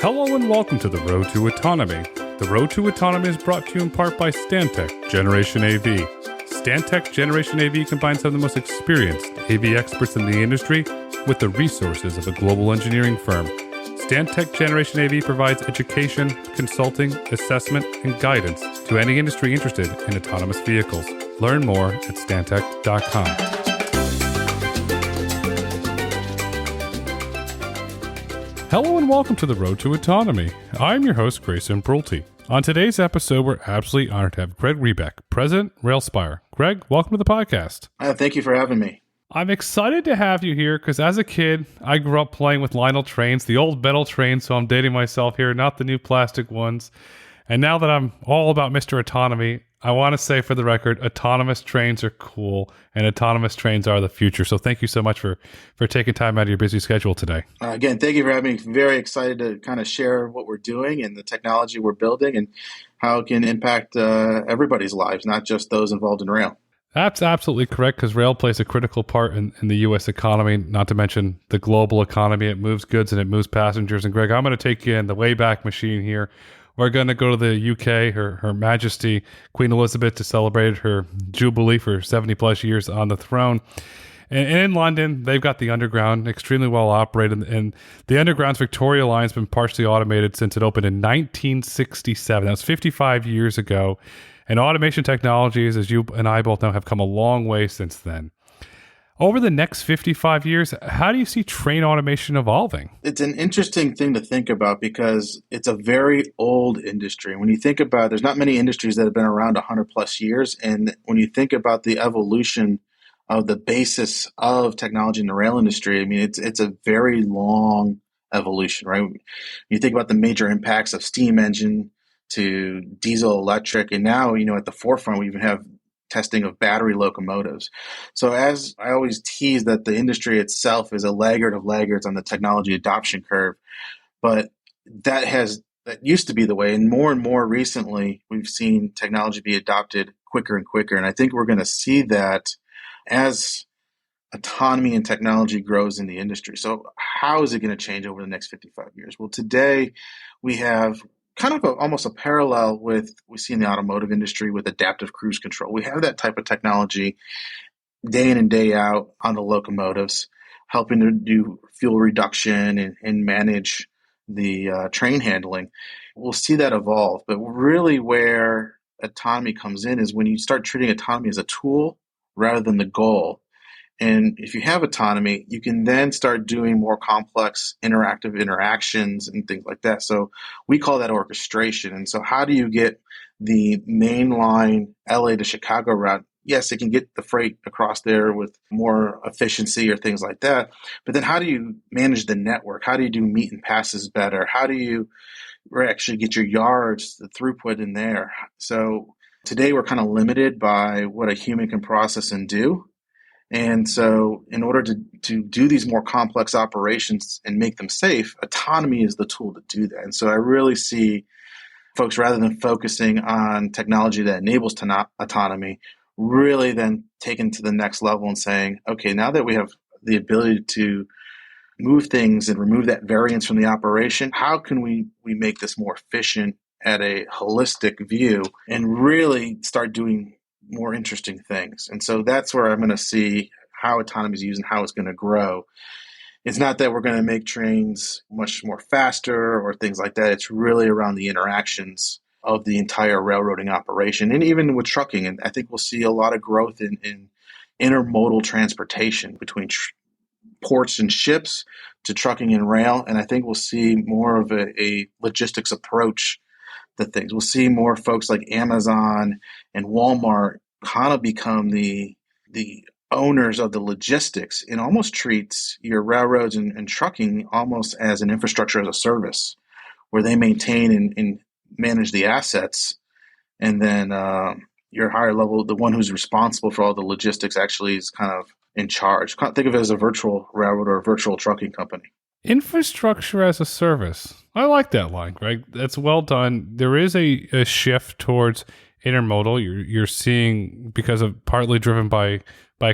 Hello and welcome to the Road to Autonomy. The Road to Autonomy is brought to you in part by Stantec Generation AV. Stantec Generation AV combines some of the most experienced AV experts in the industry with the resources of a global engineering firm. Stantec Generation AV provides education, consulting, assessment, and guidance to any industry interested in autonomous vehicles. Learn more at stantec.com. Hello and welcome to the Road to Autonomy. I'm your host, Grayson Brulte. On today's episode, we're absolutely honored to have Greg Hrebek, President, Railspire. Greg, welcome to the podcast. Thank you for having me. I'm excited to have you here because as a kid, I grew up playing with Lionel trains, the old metal trains, so I'm dating myself here, not the new plastic ones. And now that I'm all about Mr. Autonomy, I want to say for the record, autonomous trains are cool and autonomous trains are the future. So thank you so much for taking time out of your busy schedule today. Again, thank you for having me. Very excited to kind of share what we're doing and the technology we're building and how it can impact everybody's lives, not just those involved in rail. That's absolutely correct because rail plays a critical part in the U.S. economy, not to mention the global economy. It moves goods and it moves passengers. And Greg, I'm going to take you in the Wayback Machine here. We're going to go to the UK, Her Majesty Queen Elizabeth, to celebrate her jubilee for 70 plus years on the throne. And in London, they've got the Underground extremely well operated. And the Underground's Victoria line has been partially automated since it opened in 1967. That was 55 years ago. And automation technologies, as you and I both know, have come a long way since then. Over the next 55 years, how do you see train automation evolving? It's an interesting thing to think about because it's a very old industry. When you think about it, there's not many industries that have been around 100 plus years. And when you think about the evolution of the basis of technology in the rail industry, I mean, it's a very long evolution, right? When you think about the major impacts of steam engine to diesel electric, and now, at the forefront, we even have testing of battery locomotives. So as I always tease that the industry itself is a laggard of laggards on the technology adoption curve, but that used to be the way. And more recently, we've seen technology be adopted quicker and quicker. And I think we're going to see that as autonomy and technology grows in the industry. So how is it going to change over the next 55 years? Well, today we have kind of almost a parallel with we see in the automotive industry with adaptive cruise control. We have that type of technology day in and day out on the locomotives, helping to do fuel reduction and manage the train handling. We'll see that evolve. But really where autonomy comes in is when you start treating autonomy as a tool rather than the goal. And if you have autonomy, you can then start doing more complex interactive interactions and things like that. So we call that orchestration. And so how do you get the mainline LA to Chicago route? Yes, it can get the freight across there with more efficiency or things like that. But then how do you manage the network? How do you do meet and passes better? How do you actually get your yards, the throughput in there? So today we're kind of limited by what a human can process and do. And so in order to do these more complex operations and make them safe, autonomy is the tool to do that. And so I really see folks, rather than focusing on technology that enables autonomy, really then taking to the next level and saying, okay, now that we have the ability to move things and remove that variance from the operation, how can we make this more efficient at a holistic view and really start doing more interesting things? And so that's where I'm going to see how autonomy is used and how it's going to grow. It's not that we're going to make trains much more faster or things like that. It's really around the interactions of the entire railroading operation. And even with trucking, and I think we'll see a lot of growth in intermodal transportation between ports and ships to trucking and rail. And I think we'll see more of a logistics approach to things. We'll see more folks like Amazon and Walmart kind of become the owners of the logistics and almost treats your railroads and trucking almost as an infrastructure as a service, where they maintain and manage the assets. And then your higher level, the one who's responsible for all the logistics, actually is kind of in charge. Think of it as a virtual railroad or a virtual trucking company. Infrastructure as a service. I like that line, Greg. That's well done. There is a shift towards intermodal. You're seeing, because of partly driven by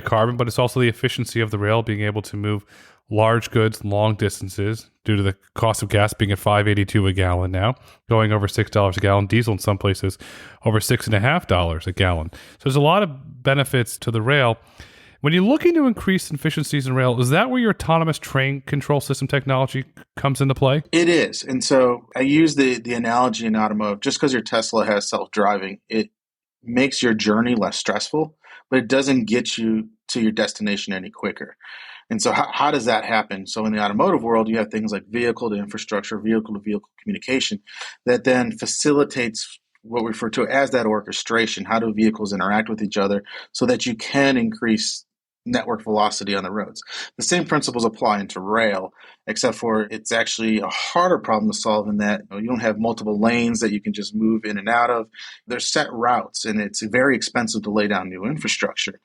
carbon, but it's also the efficiency of the rail being able to move large goods, long distances, due to the cost of gas being at $5.82 a gallon now, going over $6 a gallon. Diesel in some places over $6.50 a gallon. So there's a lot of benefits to the rail. When you're looking to increase efficiencies in rail, is that where your autonomous train control system technology comes into play? It is. And so I use the analogy in automotive, just because your Tesla has self-driving, it makes your journey less stressful, but it doesn't get you to your destination any quicker. And so how does that happen? So in the automotive world, you have things like vehicle to infrastructure, vehicle to vehicle communication that then facilitates what we refer to as that orchestration. How do vehicles interact with each other so that you can increase network velocity on the roads? The same principles apply into rail, except for it's actually a harder problem to solve in that you don't have multiple lanes that you can just move in and out of. There's set routes, and it's very expensive to lay down new infrastructure.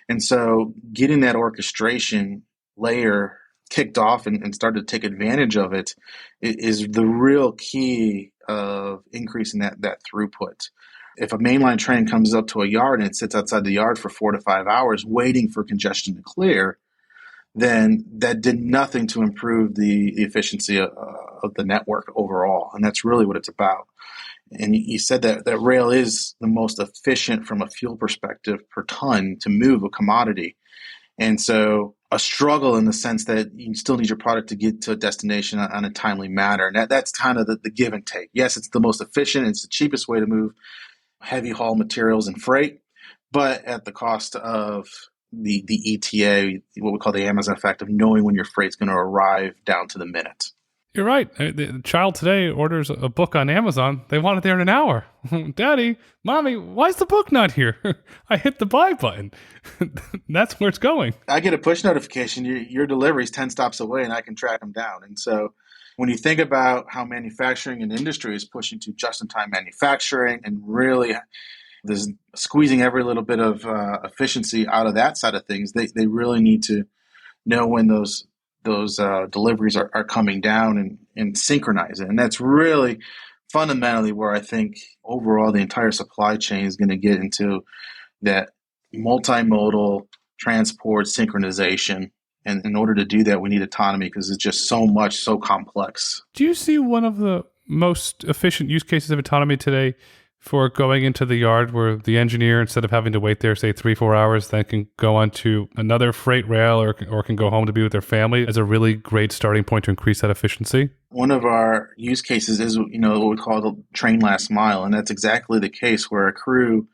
And so getting that orchestration layer kicked off and started to take advantage of it is the real key of increasing that throughput. If a mainline train comes up to a yard and it sits outside the yard for 4 to 5 hours waiting for congestion to clear, then that did nothing to improve the efficiency of the network overall. And that's really what it's about. And you said that rail is the most efficient from a fuel perspective per ton to move a commodity. And so a struggle in the sense that you still need your product to get to a destination on a timely manner. And that's kind of the give and take. Yes, it's the most efficient. It's the cheapest way to move heavy haul materials and freight, but at the cost of the ETA, what we call the Amazon effect of knowing when your freight's going to arrive down to the minute. You're right. The child today orders a book on Amazon. They want it there in an hour. Daddy, Mommy, why is the book not here? I hit the buy button. That's where it's going. I get a push notification. Your delivery's 10 stops away and I can track them down. And so when you think about how manufacturing and industry is pushing to just-in-time manufacturing and really there's squeezing every little bit of efficiency out of that side of things, they really need to know when those deliveries are coming down and synchronize it. And that's really fundamentally where I think overall the entire supply chain is going to get into that multimodal transport synchronization. And in order to do that, we need autonomy because it's just so complex. Do you see one of the most efficient use cases of autonomy today for going into the yard where the engineer, instead of having to wait there, say 3-4 hours, then can go on to another freight rail or can go home to be with their family as a really great starting point to increase that efficiency? One of our use cases is, what we call the train last mile. And that's exactly the case where a crew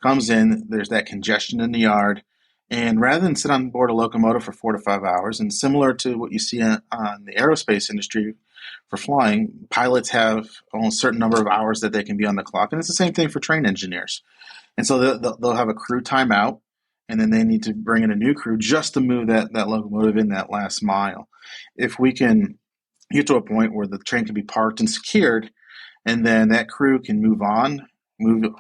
comes in, there's that congestion in the yard. And rather than sit on board a locomotive for 4 to 5 hours, and similar to what you see on the aerospace industry for flying, pilots have a certain number of hours that they can be on the clock. And it's the same thing for train engineers. And so they'll have a crew timeout, and then they need to bring in a new crew just to move that locomotive in that last mile. If we can get to a point where the train can be parked and secured, and then that crew can move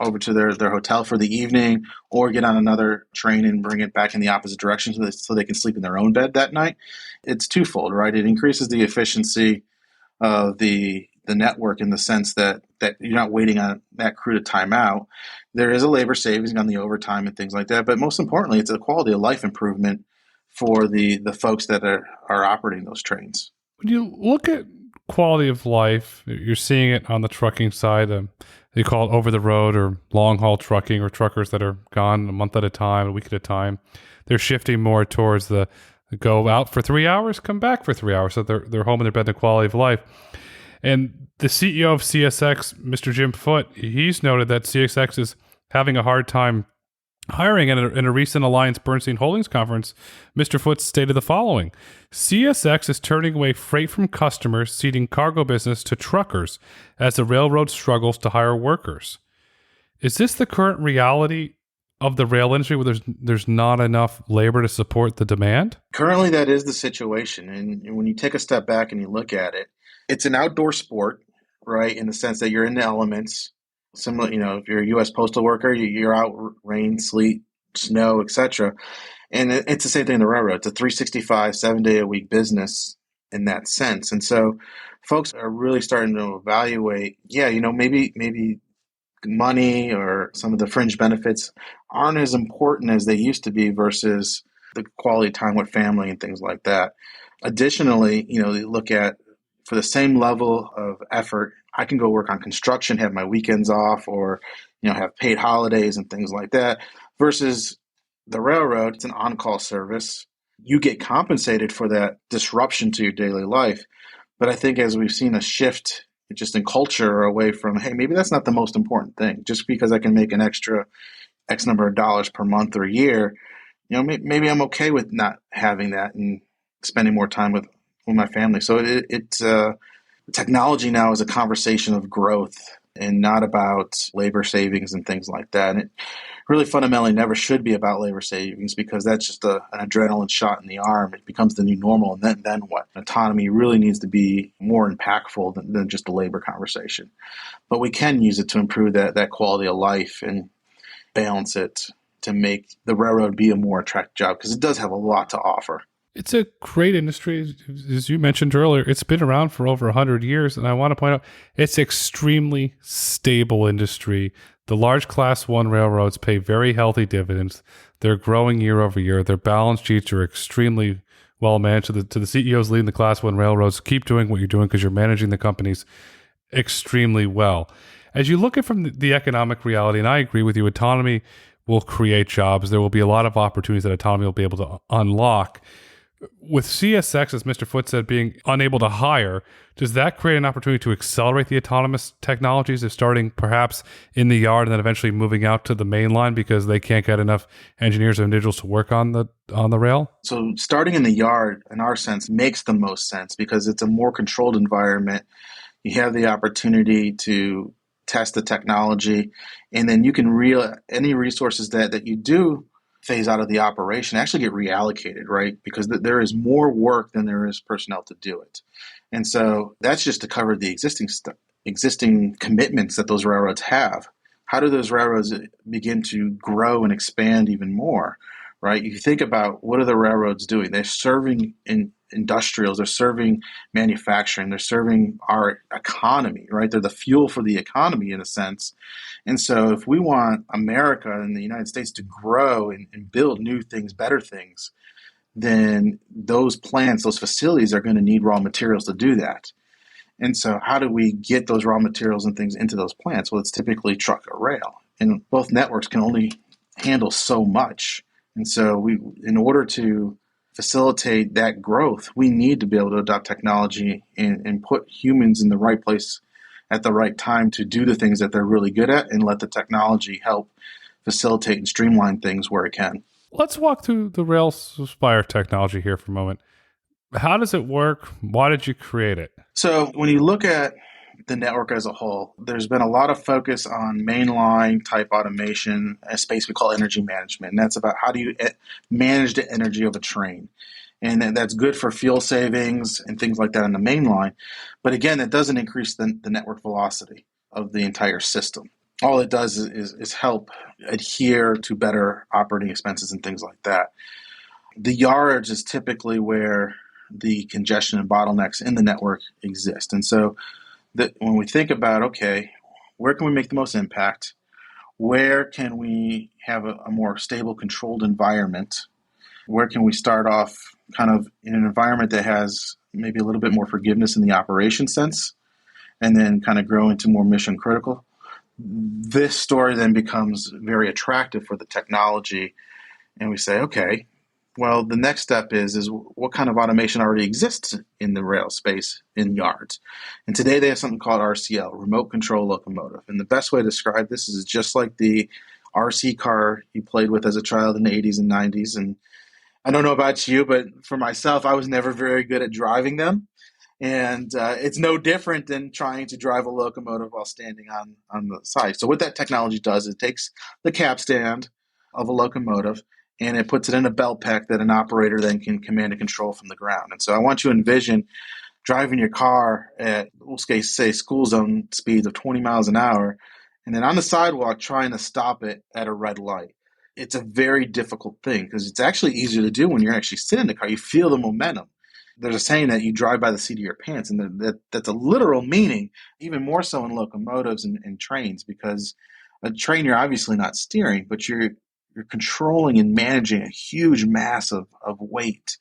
over to their hotel for the evening, or get on another train and bring it back in the opposite direction so they can sleep in their own bed that night. It's twofold, right? It increases the efficiency of the network in the sense that you're not waiting on that crew to time out. There is a labor savings on the overtime and things like that, but most importantly, it's a quality of life improvement for the folks that are operating those trains. When you look at quality of life, you're seeing it on the trucking side. They call it over the road or long haul trucking, or truckers that are gone a month at a time, a week at a time. They're shifting more towards the go out for 3 hours, come back for 3 hours. So they're home in their bed, the quality of life. And the CEO of CSX, Mr. Jim Foote, he's noted that CSX is having a hard time hiring. In a recent Alliance Bernstein Holdings conference, Mr. Foote stated the following: CSX is turning away freight from customers, ceding cargo business to truckers as the railroad struggles to hire workers. Is this the current reality of the rail industry where there's not enough labor to support the demand? Currently, that is the situation. And when you take a step back and you look at it, it's an outdoor sport, right? In the sense that you're in the elements. Similar, if you're a U.S. postal worker, you're out rain, sleet, snow, etc. And it's the same thing in the railroad. It's a 365, 7-day-a-week business in that sense. And so folks are really starting to evaluate, maybe money or some of the fringe benefits aren't as important as they used to be versus the quality of time with family and things like that. Additionally, you look at for the same level of effort, I can go work on construction, have my weekends off, or have paid holidays and things like that. Versus the railroad, it's an on-call service. You get compensated for that disruption to your daily life. But I think as we've seen a shift just in culture away from, hey, maybe that's not the most important thing. Just because I can make an extra X number of dollars per month or year, maybe I'm okay with not having that and spending more time with my family. So it's technology now is a conversation of growth and not about labor savings and things like that. And it really fundamentally never should be about labor savings, because that's just an adrenaline shot in the arm. It becomes the new normal. And then what? Autonomy really needs to be more impactful than just a labor conversation. But we can use it to improve that quality of life and balance it to make the railroad be a more attractive job, because it does have a lot to offer. It's a great industry. As you mentioned earlier, it's been around for over 100 years. And I want to point out, it's extremely stable industry. The large class 1 railroads pay very healthy dividends. They're growing year over year. Their balance sheets are extremely well managed. To the CEOs leading the class 1 railroads, keep doing what you're doing, because you're managing the companies extremely well. As you look at from the economic reality, and I agree with you, autonomy will create jobs. There will be a lot of opportunities that autonomy will be able to unlock. With CSX, as Mr. Foote said, being unable to hire, does that create an opportunity to accelerate the autonomous technologies of starting perhaps in the yard and then eventually moving out to the main line because they can't get enough engineers or individuals to work on the rail? So starting in the yard, in our sense, makes the most sense because it's a more controlled environment. You have the opportunity to test the technology, and then you can any resources that you do phase out of the operation actually get reallocated, right? Because there is more work than there is personnel to do it. And so that's just to cover the existing commitments that those railroads have. How do those railroads begin to grow and expand even more, right? You think about, what are the railroads doing? They're serving industrials, they're serving manufacturing, they're serving our economy, right? They're the fuel for the economy in a sense. And so if we want America and the United States to grow and build new things, better things, then those plants, those facilities are going to need raw materials to do that. And so how do we get those raw materials and things into those plants? Well, it's typically truck or rail. And both networks can only handle so much. And so in order to facilitate that growth, we need to be able to adopt technology and put humans in the right place at the right time to do the things that they're really good at, and let the technology help facilitate and streamline things where it can. Let's walk through the Railspire technology here for a moment. How does it work? Why did you create it? So when you look at the network as a whole, there's been a lot of focus on mainline type automation, a space we call energy management. And that's about how do you manage the energy of a train. And that's good for fuel savings and things like that on the main line. But again, that doesn't increase the network velocity of the entire system. All it does is help adhere to better operating expenses and things like that. The yards is typically where the congestion and bottlenecks in the network exist. And so when we think about, okay, where can we make the most impact? Where can we have a more stable, controlled environment? Where can we start off kind of in an environment that has maybe a little bit more forgiveness in the operation sense, and then kind of grow into more mission critical? This story then becomes very attractive for the technology. And we say, okay, well, the next step is what kind of automation already exists in the rail space in yards. And today they have something called RCL, Remote Control Locomotive. And the best way to describe this is just like the RC car you played with as a child in the 80s and 90s. And I don't know about you, but for myself, I was never very good at driving them. And it's no different than trying to drive a locomotive while standing on the side. So what that technology does is it takes the capstand of a locomotive and it puts it in a belt pack that an operator then can command and control from the ground. And so I want you to envision driving your car at, we'll say, school zone speeds of 20 miles an hour, and then on the sidewalk trying to stop it at a red light. It's a very difficult thing because it's actually easier to do when you're actually sitting in the car. You feel the momentum. There's a saying that you drive by the seat of your pants, and that's a literal meaning, even more so in locomotives and trains, because a train you're obviously not steering, but you're controlling and managing a huge mass of weight.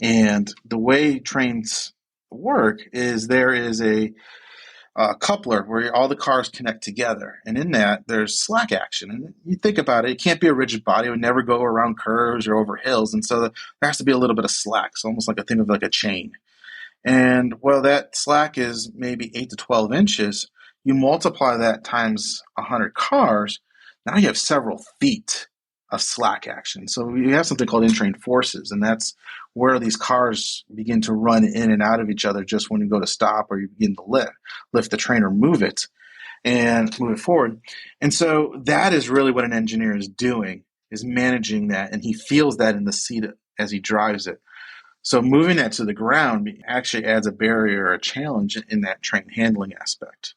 And the way trains work is there is a coupler where all the cars connect together. And in that, there's slack action. And you think about it, it can't be a rigid body. It would never go around curves or over hills. And so there has to be a little bit of slack. It's almost like a thing of like a chain. And well, that slack is maybe 8 to 12 inches. You multiply that times 100 cars, now you have several feet of slack action. So you have something called in-train forces, and that's where these cars begin to run in and out of each other just when you go to stop or you begin to lift the train or move it forward. And so that is really what an engineer is doing, is managing that, and he feels that in the seat as he drives it. So moving that to the ground actually adds a barrier or a challenge in that train handling aspect.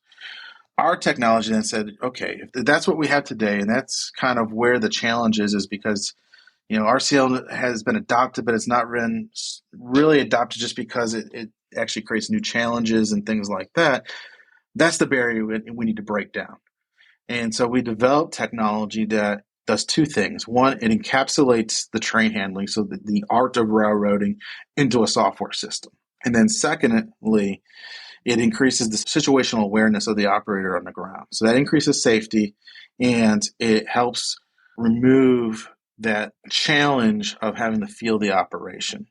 Our technology then said, okay, if that's what we have today, and that's kind of where the challenge is because, RCL has been adopted, but it's not been really adopted just because it actually creates new challenges and things like that. That's the barrier we need to break down. And so we developed technology that does two things. One, it encapsulates the train handling, so the art of railroading, into a software system. And then secondly, it increases the situational awareness of the operator on the ground. So that increases safety, and it helps remove that challenge of having to feel the operation.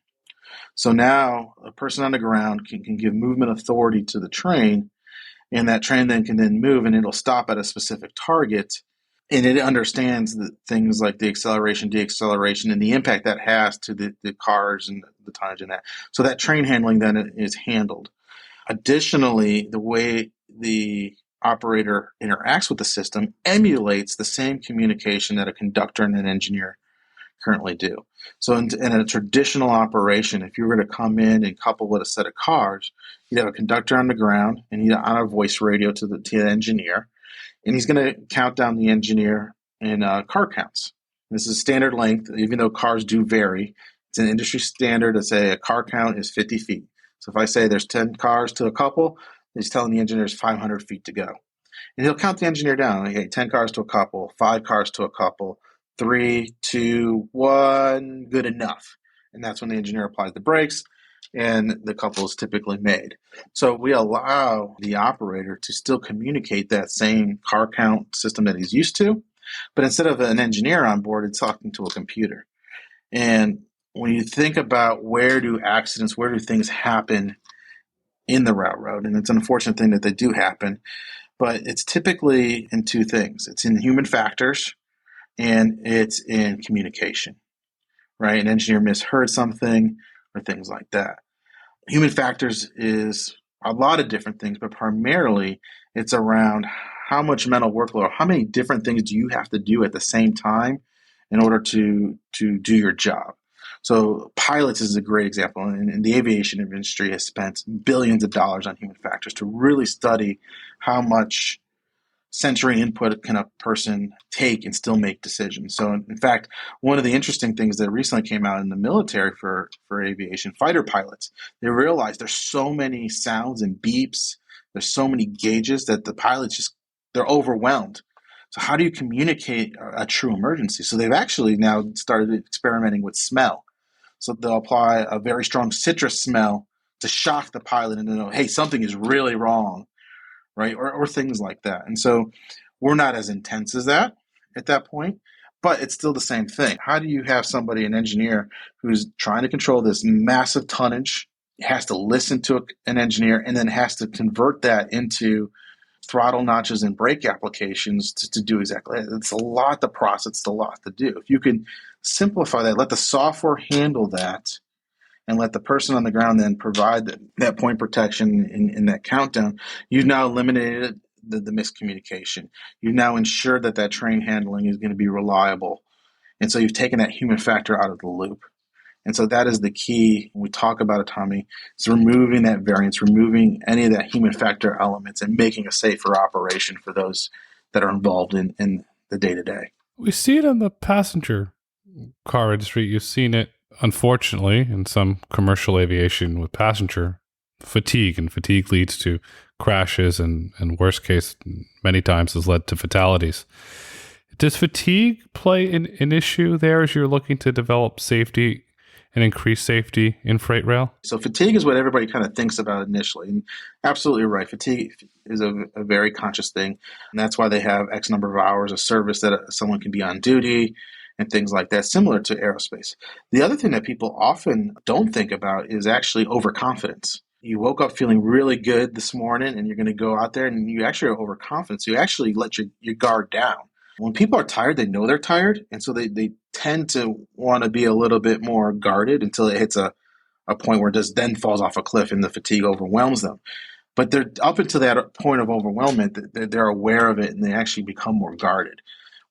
So now a person on the ground can give movement authority to the train, and that train then can move, and it'll stop at a specific target. And it understands the things like the acceleration, deceleration, and the impact that has to the cars and the tonnage and that. So that train handling then is handled. Additionally, the way the operator interacts with the system emulates the same communication that a conductor and an engineer currently do. So in a traditional operation, if you were to come in and couple with a set of cars, you'd have a conductor on the ground and he'd on a voice radio to the engineer, and he's going to count down the engineer in car counts. This is standard length, even though cars do vary. It's an industry standard to say a car count is 50 feet. So if I say there's 10 cars to a couple, he's telling the engineer there's 500 feet to go. And he'll count the engineer down. Okay, 10 cars to a couple, 5 cars to a couple, 3, 2, 1, good enough. And that's when the engineer applies the brakes and the couple is typically made. So we allow the operator to still communicate that same car count system that he's used to, but instead of an engineer on board, it's talking to a computer. And when you think about where do things happen in the railroad, and it's an unfortunate thing that they do happen, but it's typically in two things. It's in human factors and it's in communication, right? An engineer misheard something or things like that. Human factors is a lot of different things, but primarily it's around how much mental workload, how many different things do you have to do at the same time in order to do your job. So pilots is a great example, and the aviation industry has spent billions of dollars on human factors to really study how much sensory input can a person take and still make decisions. So in fact, one of the interesting things that recently came out in the military for aviation fighter pilots, they realized there's so many sounds and beeps, there's so many gauges that the pilots they're overwhelmed. So how do you communicate a true emergency? So they've actually now started experimenting with smell. So they'll apply a very strong citrus smell to shock the pilot and to know, hey, something is really wrong, right? Or things like that. And so we're not as intense as that at that point, but it's still the same thing. How do you have somebody, an engineer, who's trying to control this massive tonnage, has to listen to an engineer, and then has to convert that into throttle notches and brake applications to do exactly that? It's a lot to process, it's a lot to do. If you can simplify that, let the software handle that, and let the person on the ground then provide that point protection in that countdown, you've now eliminated the miscommunication. You've now ensured that train handling is going to be reliable. And so you've taken that human factor out of the loop. And so that is the key when we talk about autonomy. It's removing that variance, removing any of that human factor elements, and making a safer operation for those that are involved in the day-to-day. We see it in the passenger car industry. You've seen it, unfortunately, in some commercial aviation with passenger fatigue, and fatigue leads to crashes and worst case, many times has led to fatalities. Does fatigue play an issue there as you're looking to develop safety and increase safety in freight rail? So fatigue is what everybody kind of thinks about initially. And absolutely right. Fatigue is a very conscious thing. And that's why they have X number of hours of service that someone can be on duty and things like that, similar to aerospace. The other thing that people often don't think about is actually overconfidence. You woke up feeling really good this morning and you're going to go out there and you actually are overconfident. So you actually let your guard down. When people are tired, they know they're tired. And so they tend to want to be a little bit more guarded until it hits a point where it just then falls off a cliff and the fatigue overwhelms them. But they're up until that point of overwhelmment, they're aware of it and they actually become more guarded.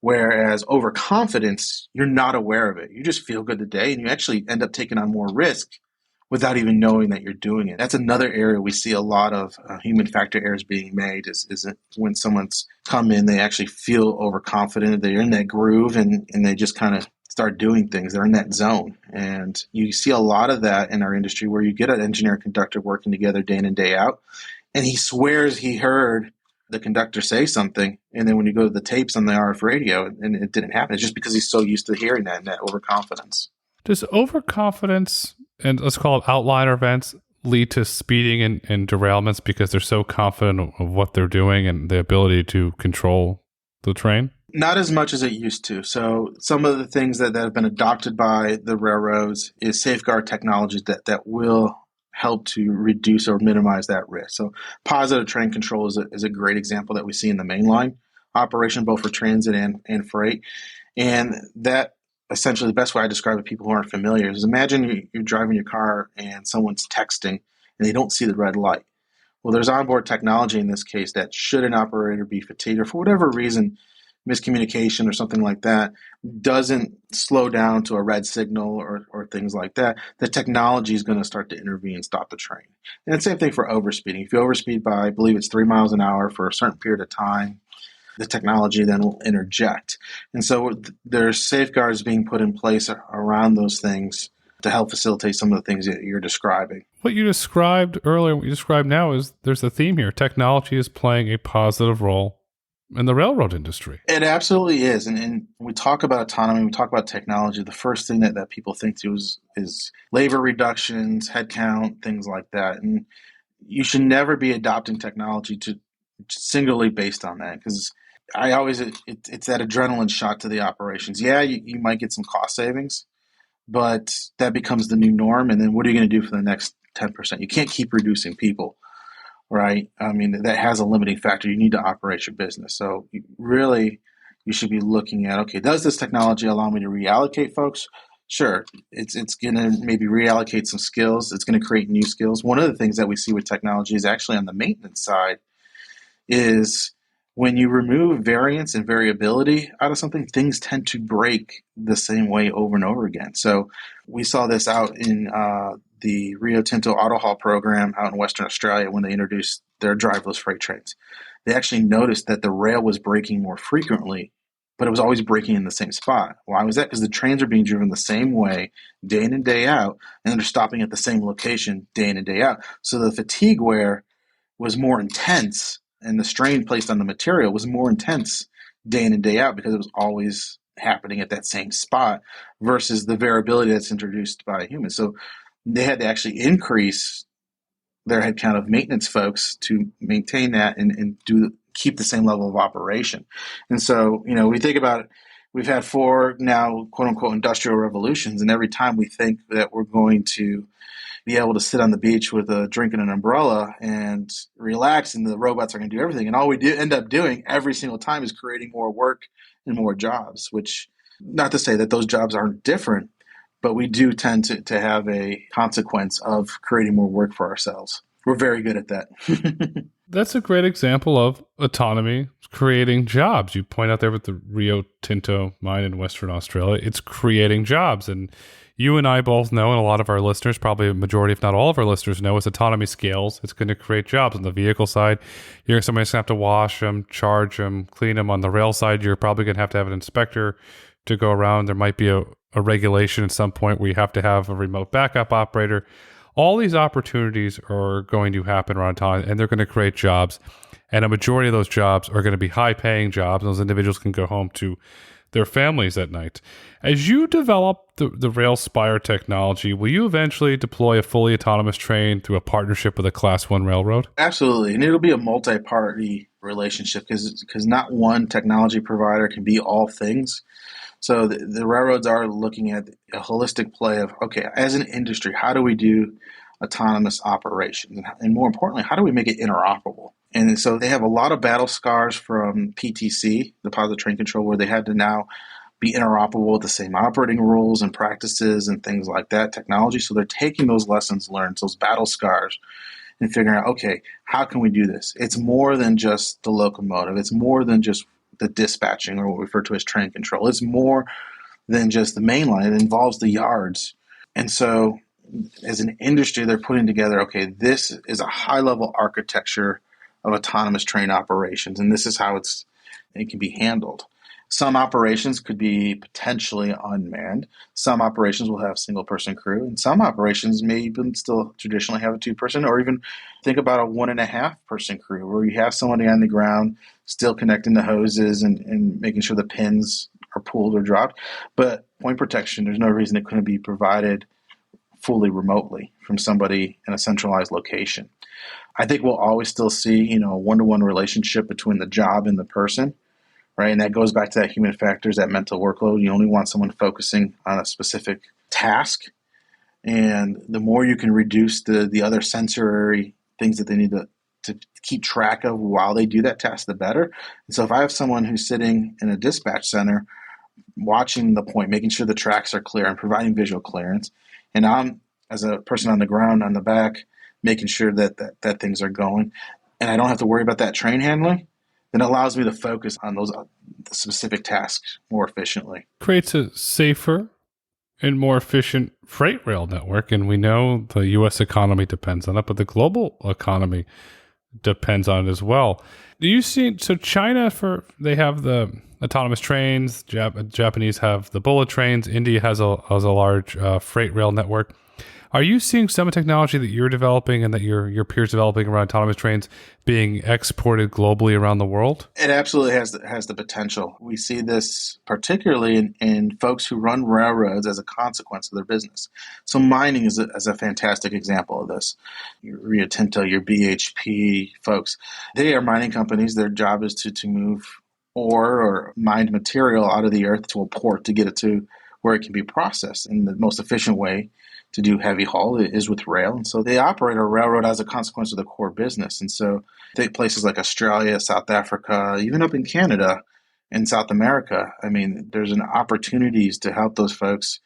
Whereas overconfidence, you're not aware of it. You just feel good today and you actually end up taking on more risk without even knowing that you're doing it. That's another area we see a lot of human factor errors being made is when someone's come in, they actually feel overconfident, they're in that groove and they just kind of start doing things. They're in that zone. And you see a lot of that in our industry where you get an engineer and conductor working together day in and day out, and he swears he heard the conductor say something, and then when you go to the tapes on the RF radio, and it didn't happen. It's just because he's so used to hearing that and that overconfidence. Does overconfidence and let's call it outliner events lead to speeding and derailments because they're so confident of what they're doing and the ability to control the train? Not as much as it used to. So some of the things that have been adopted by the railroads is safeguard technologies that will help to reduce or minimize that risk. So positive train control is a great example that we see in the mainline operation, both for transit and freight. And that essentially the best way I describe it to people who aren't familiar is imagine you're driving your car and someone's texting and they don't see the red light. Well, there's onboard technology in this case that should an operator be fatigued or for whatever reason, miscommunication or something like that, doesn't slow down to a red signal or things like that, the technology is going to start to intervene and stop the train. And the same thing for overspeeding. If you overspeed by, I believe it's 3 miles an hour for a certain period of time, the technology then will interject. And so there's safeguards being put in place around those things to help facilitate some of the things that you're describing. What you described earlier, what you described now is there's a theme here. Technology is playing a positive role in the railroad industry. It absolutely is. And when we talk about autonomy, we talk about technology, the first thing that people think to is labor reductions, headcount, things like that. And you should never be adopting technology to singularly based on that, because I always it's that adrenaline shot to the operations. Yeah, you might get some cost savings, but that becomes the new norm. And then what are you going to do for the next 10%? You can't keep reducing people, right? I mean, that has a limiting factor. You need to operate your business. So you should be looking at, okay, does this technology allow me to reallocate folks? Sure. It's going to maybe reallocate some skills. It's going to create new skills. One of the things that we see with technology is actually on the maintenance side is when you remove variance and variability out of something, things tend to break the same way over and over again. So we saw this out in the Rio Tinto Auto Haul program out in Western Australia when they introduced their driverless freight trains. They actually noticed that the rail was breaking more frequently, but it was always breaking in the same spot. Why was that? Because the trains are being driven the same way day in and day out, and they're stopping at the same location day in and day out. So the fatigue wear was more intense, and the strain placed on the material was more intense day in and day out because it was always happening at that same spot versus the variability that's introduced by humans. So they had to actually increase their headcount of maintenance folks to maintain that and keep the same level of operation. And so, we think about it, we've had 4 now, quote unquote, industrial revolutions. And every time we think that we're going to be able to sit on the beach with a drink and an umbrella and relax and the robots are going to do everything. And all we end up doing every single time is creating more work and more jobs, which not to say that those jobs aren't different, but we do tend to have a consequence of creating more work for ourselves. We're very good at that. That's a great example of autonomy creating jobs. You point out there with the Rio Tinto mine in Western Australia, it's creating jobs. And you and I both know, and a lot of our listeners, probably a majority, if not all of our listeners know, as autonomy scales, it's going to create jobs. On the vehicle side, somebody's going to have to wash them, charge them, clean them. On the rail side, you're probably going to have an inspector to go around. There might be a regulation at some point where you have to have a remote backup operator. All these opportunities are going to happen around town, and they're going to create jobs. And a majority of those jobs are going to be high-paying jobs. Those individuals can go home to their families at night. As you develop the Railspire technology, will you eventually deploy a fully autonomous train through a partnership with a Class 1 railroad? Absolutely. And it'll be a multi-party relationship because not one technology provider can be all things. So the railroads are looking at a holistic play of, okay, as an industry, how do we do autonomous operations? And more importantly, how do we make it interoperable? And so they have a lot of battle scars from PTC, the positive train control, where they had to now be interoperable with the same operating rules and practices and things like that, technology. So they're taking those lessons learned, those battle scars, and figuring out, okay, how can we do this? It's more than just the locomotive. It's more than just the dispatching, or what we refer to as train control. It's more than just the main line. It involves the yards. And so as an industry, they're putting together, okay, this is a high-level architecture of autonomous train operations, and this is how it can be handled. Some operations could be potentially unmanned. Some operations will have single-person crew, and some operations may even still traditionally have a two-person, or even think about a 1.5-person crew, where you have somebody on the ground still connecting the hoses and making sure the pins are pulled or dropped. But point protection, there's no reason it couldn't be provided fully remotely from somebody in a centralized location. I think we'll always still see, a one-to-one relationship between the job and the person. Right, and that goes back to that human factors, that mental workload. You only want someone focusing on a specific task. And the more you can reduce the other sensory things that they need to keep track of while they do that task, the better. And so if I have someone who's sitting in a dispatch center watching the point, making sure the tracks are clear and providing visual clearance, and I'm, as a person on the ground, on the back, making sure that things are going, and I don't have to worry about that train handling, then it allows me to focus on those specific tasks more efficiently. Creates a safer and more efficient freight rail network, and we know the U.S. economy depends on it, but the global economy depends on it as well. Do you see? So China, they have the autonomous trains. Japanese have the bullet trains. India has a large freight rail network. Are you seeing some technology that you're developing and that your peers developing around autonomous trains being exported globally around the world? It absolutely has the potential. We see this particularly in folks who run railroads as a consequence of their business. So mining is a fantastic example of this. Your Rio Tinto, your BHP folks, they are mining companies. Their job is to move ore or mined material out of the earth to a port to get it to where it can be processed. And the most efficient way to do heavy haul is with rail. And so they operate a railroad as a consequence of the core business. And so places like Australia, South Africa, even up in Canada and South America, there's an opportunities to help those folks.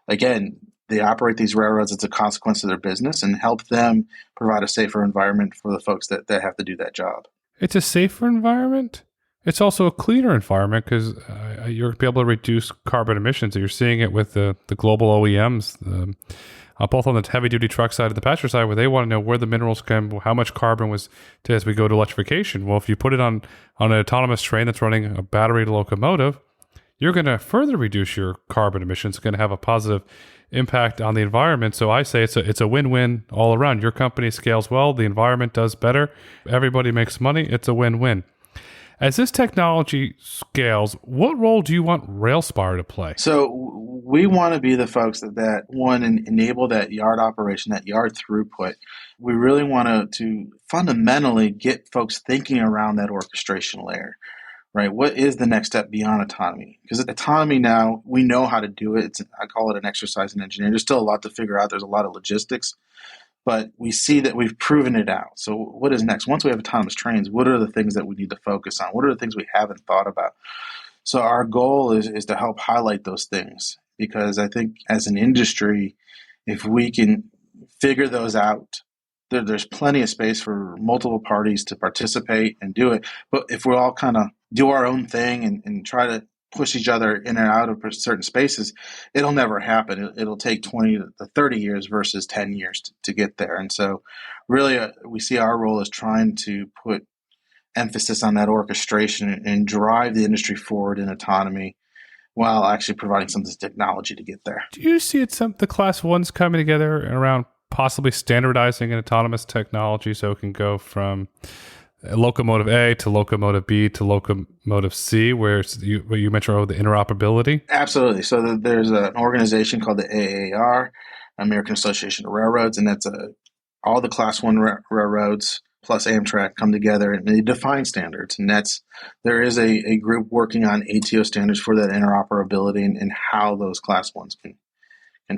Again, they operate these railroads as a consequence of their business and help them provide a safer environment for the folks that have to do that job. It's a safer environment. It's also a cleaner environment because you're going to be able to reduce carbon emissions. You're seeing it with the global OEMs, both on the heavy-duty truck side and the passenger side, where they want to know where the minerals come, how much carbon was as we go to electrification. Well, if you put it on an autonomous train that's running a battery locomotive, you're going to further reduce your carbon emissions. It's going to have a positive impact on the environment. So I say it's a win-win all around. Your company scales well, the environment does better, everybody makes money. It's a win-win. As this technology scales, what role do you want Railspire to play? So we want to be the folks that one, enable that yard operation, that yard throughput. We really want to fundamentally get folks thinking around that orchestration layer, right? What is the next step beyond autonomy? Because autonomy now, we know how to do it. I call it an exercise in engineering. There's still a lot to figure out. There's a lot of logistics. But we see that we've proven it out. So what is next? Once we have autonomous trains, what are the things that we need to focus on? What are the things we haven't thought about? So our goal is to help highlight those things, because I think as an industry, if we can figure those out, there's plenty of space for multiple parties to participate and do it. But if we all kind of do our own thing and try to push each other in and out of certain spaces, it'll never happen. It'll take 20 to 30 years versus 10 years to get there. And so really we see our role as trying to put emphasis on that orchestration and drive the industry forward in autonomy while actually providing some of this technology to get there. Do you see the class ones coming together around possibly standardizing an autonomous technology so it can go from locomotive A to locomotive B to locomotive C, where what you mentioned, the interoperability? Absolutely. So there's an organization called the AAR, American Association of Railroads, and that's all the Class One railroads plus Amtrak come together and they define standards. And there is a group working on ATO standards for that interoperability and how those Class Ones can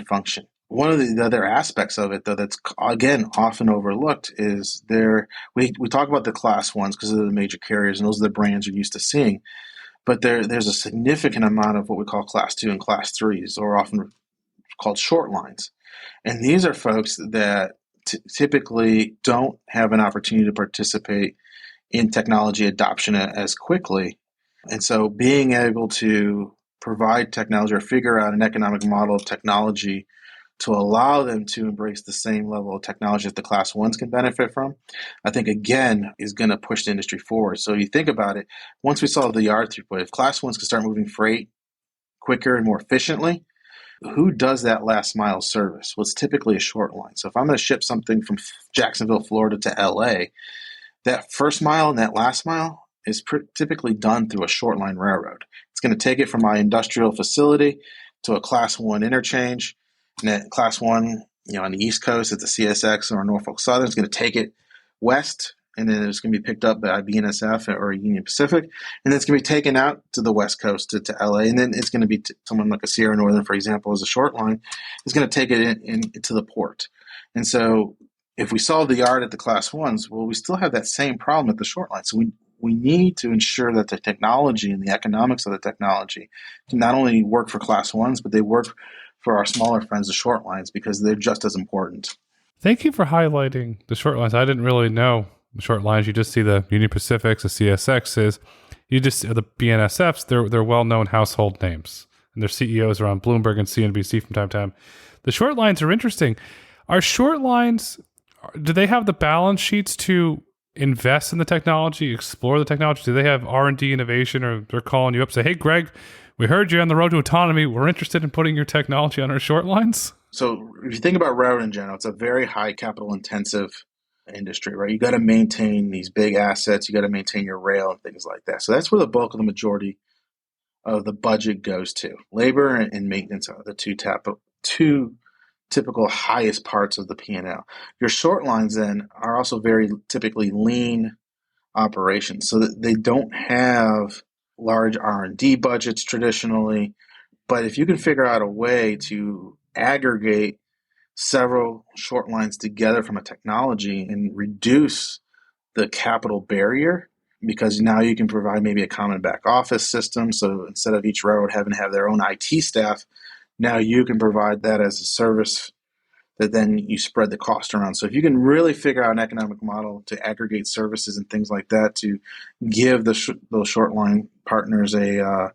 function. One of the other aspects of it, though, that's again often overlooked is we talk about the Class Ones because they're the major carriers and those are the brands you're used to seeing. But there's a significant amount of what we call Class 2 and Class 3s, or often called short lines. And these are folks that typically don't have an opportunity to participate in technology adoption as quickly. And so being able to provide technology or figure out an economic model of technology to allow them to embrace the same level of technology that the Class 1s can benefit from, I think, again, is going to push the industry forward. So you think about it, once we solve the yard throughput, if Class 1s can start moving freight quicker and more efficiently, who does that last mile service? Well, it's typically a short line. So if I'm going to ship something from Jacksonville, Florida to LA, that first mile and that last mile is typically done through a short line railroad. It's going to take it from my industrial facility to a Class 1 interchange. And that Class 1, on the East Coast, it's a CSX or Norfolk Southern. It's going to take it west, and then it's going to be picked up by BNSF or Union Pacific, and then it's going to be taken out to the West Coast to LA, and then it's going to be someone like a Sierra Northern, for example, as a short line, is going to take it into the port. And so if we solve the yard at the Class 1s, well, we still have that same problem at the short line. So we need to ensure that the technology and the economics of the technology can not only work for Class 1s, but they work for our smaller friends, the short lines, because they're just as important. Thank you for highlighting the short lines. I didn't really know the short lines. You just see the Union Pacifics, the CSXs. You just see the BNSFs. They're well-known household names, and their CEOs are on Bloomberg and CNBC from time to time. The short lines are interesting. Are short lines, do they have the balance sheets to invest in the technology, explore the technology? Do they have R&D innovation, or they're calling you up and say, hey, Greg, we heard you're on the road to autonomy. We're interested in putting your technology on our short lines? So if you think about railroad in general, it's a very high capital intensive industry, right? You got to maintain these big assets. You got to maintain your rail and things like that. So that's where the bulk of the majority of the budget goes to. Labor and maintenance are the two typical highest parts of the P&L. Your short lines then are also very typically lean operations, so that they don't have large R&D budgets traditionally. But if you can figure out a way to aggregate several short lines together from a technology and reduce the capital barrier, because now you can provide maybe a common back office system. So instead of each railroad having to have their own IT staff, now you can provide that as a service that then you spread the cost around. So if you can really figure out an economic model to aggregate services and things like that to give those short line partners the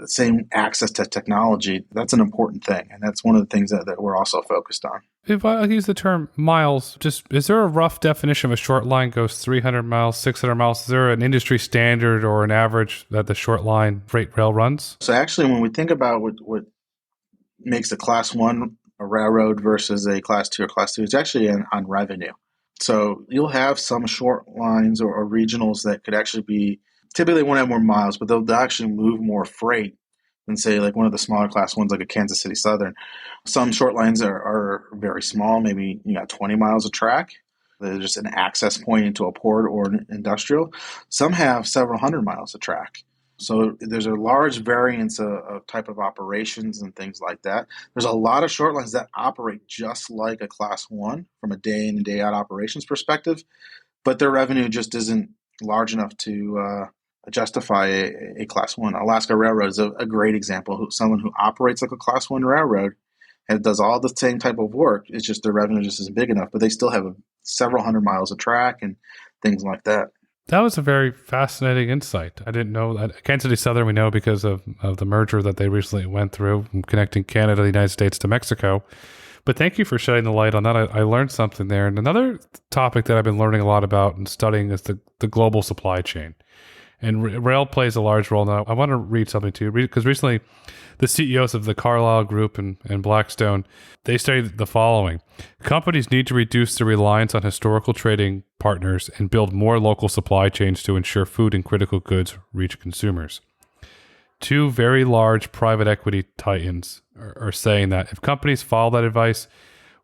same access to technology, that's an important thing. And that's one of the things that we're also focused on. If I use the term miles, is there a rough definition of a short line goes 300 miles, 600 miles? Is there an industry standard or an average that the short line freight rail runs? So actually, when we think about what makes a Class 1 a railroad versus a Class 2 or Class 3, it's actually on revenue. So you'll have some short lines or regionals that could actually be, typically they won't have more miles, but they'll actually move more freight than, say, like one of the smaller Class 1s like a Kansas City Southern. Some short lines are very small. Maybe you got 20 miles of track. They're just an access point into a port or an industrial. Some have several hundred miles of track. So there's a large variance of type of operations and things like that. There's a lot of short lines that operate just like a Class 1 from a day in and day out operations perspective, but their revenue just isn't large enough to justify a Class 1. Alaska Railroad is a great example. Someone who operates like a Class 1 railroad and does all the same type of work. It's just their revenue just isn't big enough, but they still have several hundred miles of track and things like that. That was a very fascinating insight. I didn't know that. Kansas City Southern, we know because of the merger that they recently went through, connecting Canada, the United States to Mexico. But thank you for shedding the light on that. I learned something there. And another topic that I've been learning a lot about and studying is the global supply chain. And rail plays a large role now. I want to read something to you because recently the CEOs of the Carlyle Group and Blackstone, they stated the following. Companies need to reduce their reliance on historical trading partners and build more local supply chains to ensure food and critical goods reach consumers. Two very large private equity titans are saying that if companies follow that advice,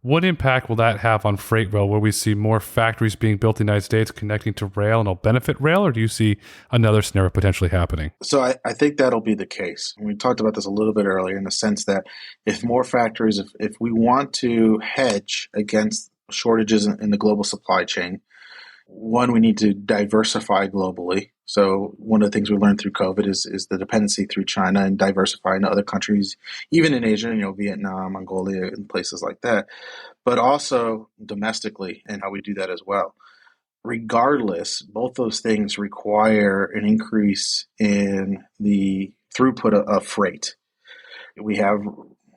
what impact will that have on freight rail, where we see more factories being built in the United States connecting to rail and it'll benefit rail, or do you see another scenario potentially happening? So I think that'll be the case. We talked about this a little bit earlier in the sense that if more factories, if we want to hedge against shortages in the global supply chain, one, we need to diversify globally. So one of the things we learned through COVID is the dependency through China and diversifying to other countries, even in Asia, Vietnam, Mongolia, and places like that, but also domestically and how we do that as well. Regardless, both those things require an increase in the throughput of freight. We have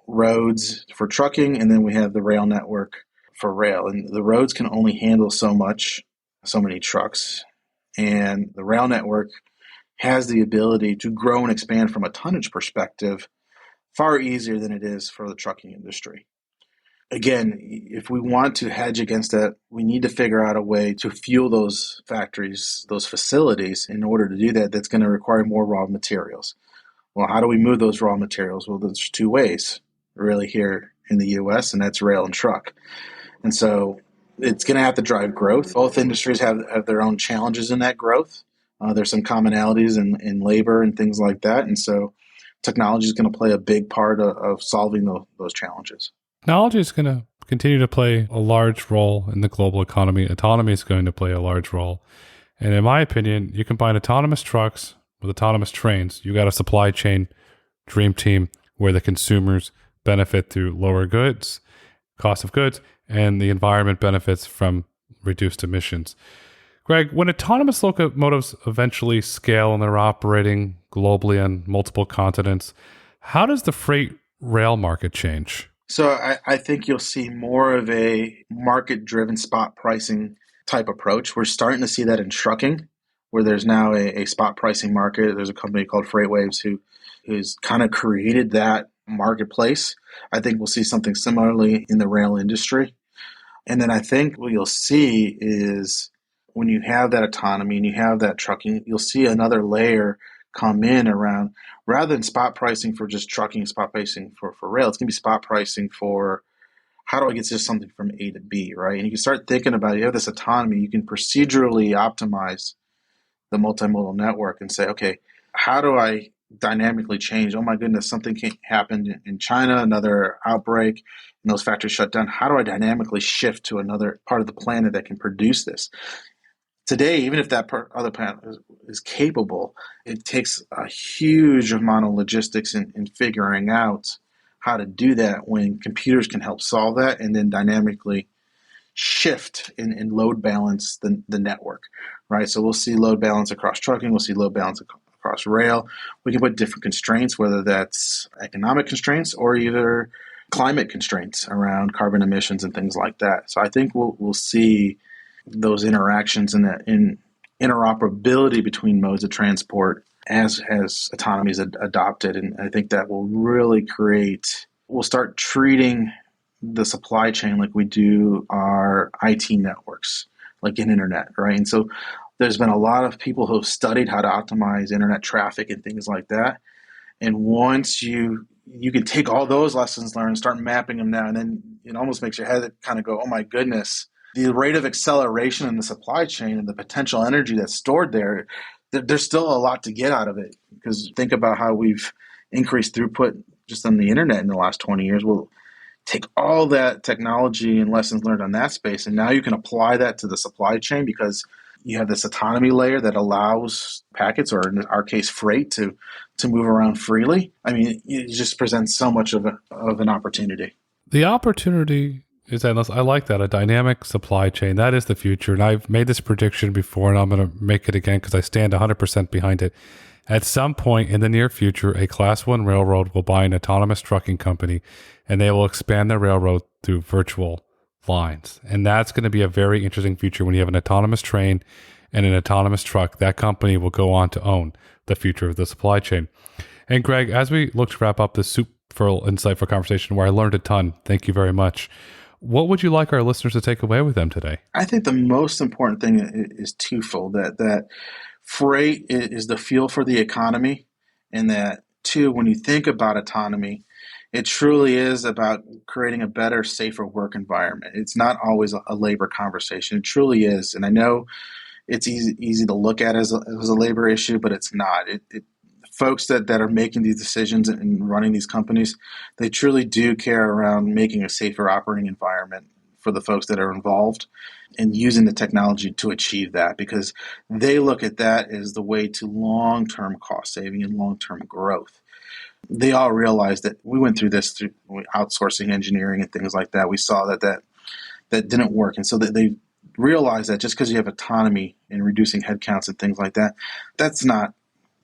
roads for trucking, and then we have the rail network for rail. And the roads can only handle so many trucks. And the rail network has the ability to grow and expand from a tonnage perspective far easier than it is for the trucking industry. Again, if we want to hedge against that, we need to figure out a way to fuel those factories, those facilities. In order to do that, that's going to require more raw materials. Well, how do we move those raw materials? Well, there's two ways really here in the U.S., and that's rail and truck. And so it's going to have to drive growth. Both industries have their own challenges in that growth. There's some commonalities in labor and things like that. And so technology is going to play a big part of solving those challenges. Technology is going to continue to play a large role in the global economy. Autonomy is going to play a large role. And in my opinion, you combine autonomous trucks with autonomous trains, you got a supply chain dream team where the consumers benefit through lower goods, cost of goods, and the environment benefits from reduced emissions. Greg, when autonomous locomotives eventually scale and they're operating globally on multiple continents, how does the freight rail market change? So I think you'll see more of a market-driven spot pricing type approach. We're starting to see that in trucking, where there's now a spot pricing market. There's a company called FreightWaves who's kind of created that marketplace. I think we'll see something similarly in the rail industry. And then I think what you'll see is when you have that autonomy and you have that trucking, you'll see another layer come in around, rather than spot pricing for just trucking, spot pricing for rail, it's going to be spot pricing for how do I get just something from A to B, right? And you can start thinking about, you have this autonomy, you can procedurally optimize the multimodal network and say, okay, how do I dynamically change? Oh my goodness, something happened in China, another outbreak, and those factories shut down. How do I dynamically shift to another part of the planet that can produce this? Today, even if that other planet is capable, it takes a huge amount of logistics in figuring out how to do that when computers can help solve that and then dynamically shift and load balance the network, right? So we'll see load balance across trucking, we'll see load balance across rail. We can put different constraints, whether that's economic constraints or either climate constraints around carbon emissions and things like that. So I think we'll see those interactions and that in interoperability between modes of transport as autonomy is adopted. And I think that will really we'll start treating the supply chain like we do our IT networks, like in internet, right? And so there's been a lot of people who have studied how to optimize internet traffic and things like that. And once you can take all those lessons learned and start mapping them now, and then it almost makes your head kind of go, oh my goodness, the rate of acceleration in the supply chain and the potential energy that's stored there's still a lot to get out of it. Because think about how we've increased throughput just on the internet in the last 20 years. We'll take all that technology and lessons learned on that space, and now you can apply that to the supply chain because you have this autonomy layer that allows packets, or in our case, freight, to move around freely. I mean, it just presents so much of an opportunity. The opportunity is endless. I like that. A dynamic supply chain. That is the future. And I've made this prediction before, and I'm going to make it again because I stand 100% behind it. At some point in the near future, a Class 1 railroad will buy an autonomous trucking company, and they will expand their railroad through virtual lines. And that's going to be a very interesting future when you have an autonomous train and an autonomous truck, that company will go on to own the future of the supply chain. And Greg, as we look to wrap up this super insightful conversation where I learned a ton, thank you very much. What would you like our listeners to take away with them today? I think the most important thing is twofold, that freight is the fuel for the economy, and that two, when you think about autonomy, it truly is about creating a better, safer work environment. It's not always a labor conversation. It truly is. And I know it's easy to look at as a labor issue, but it's not. Folks that are making these decisions and running these companies, they truly do care around making a safer operating environment for the folks that are involved and using the technology to achieve that, because they look at that as the way to long-term cost saving and long-term growth. They all realize that we went through this through outsourcing engineering and things like that. We saw that didn't work. And so that they realize that just because you have autonomy in reducing headcounts and things like that, that's not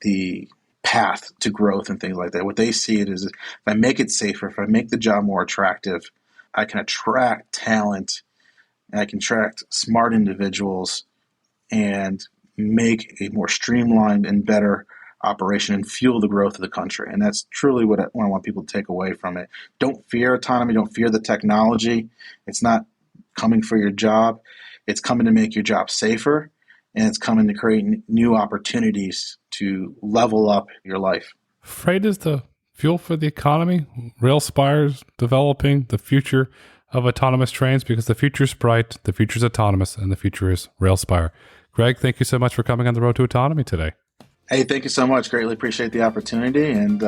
the path to growth and things like that. What they see it is, if I make it safer, if I make the job more attractive, I can attract talent, and I can attract smart individuals and make a more streamlined and better operation and fuel the growth of the country. And that's truly what I want people to take away from it. Don't fear autonomy. Don't fear the technology. It's not coming for your job. It's coming to make your job safer, and it's coming to create new opportunities to level up your life. Freight is the fuel for the economy. Railspire's developing the future of autonomous trains, because the future's bright, the future's autonomous, and the future is Railspire. Greg, thank you so much for coming on the Road to Autonomy today. Hey, thank you so much. Greatly appreciate the opportunity, and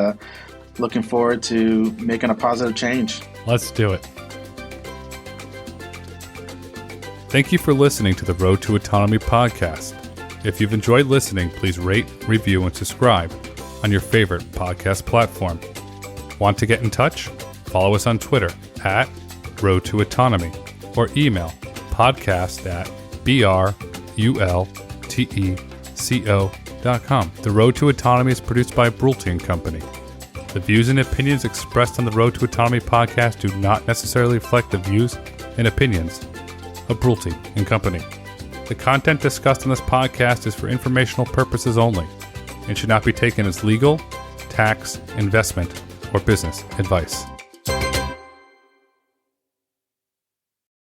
looking forward to making a positive change. Let's do it. Thank you for listening to the Road to Autonomy podcast. If you've enjoyed listening, please rate, review, and subscribe on your favorite podcast platform. Want to get in touch? Follow us on Twitter at Road to Autonomy, or email podcast@brulteco.com. The Road to Autonomy is produced by Brulte & Company. The views and opinions expressed on the Road to Autonomy podcast do not necessarily reflect the views and opinions of Brulte & Company. The content discussed on this podcast is for informational purposes only and should not be taken as legal, tax, investment, or business advice.